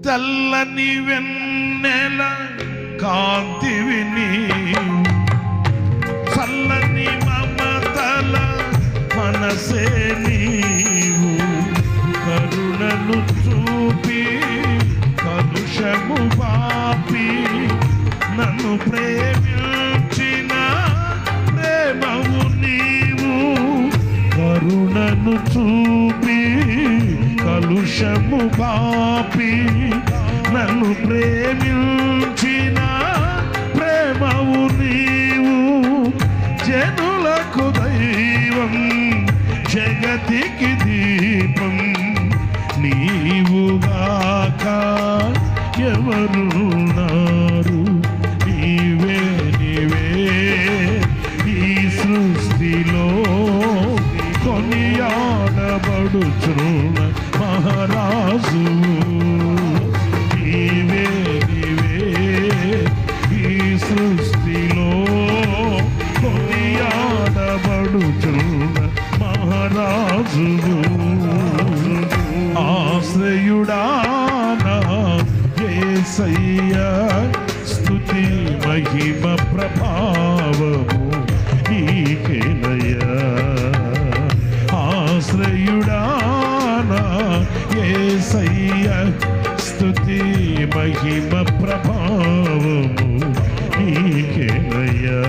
తెల్లని వెన్నెల కాంతివి నీవు, చల్లని మమతల మనసే నీవు, కరుణను చూపి కలుషము పాపి నన్ను ప్రేమించిన ప్రేమవు నీవు, కరుణను చూపి కలుషము పాపి నన్ను ప్రేమించిన ప్రేమవు నీవు, జనులకు దైవం జగతికి దీపం నీవుగాక ఎవరున్నారు, నీవే నీవే ఈ సృష్టిలో కొనియాడబడుచున్న మహారాజు, నీవే నీవే ఈ సృష్టిలో కొనియాడబడుచున్న మహారాజు, ఆశ్రయుడానా యేసయ్యా స్తుతి మహిమ ప్రభావము నీకేనయ్యా, ఆశ్రయుడానా యేసయ్యా స్తుతి మహిమ ప్రభావము నీకేనయ్యా.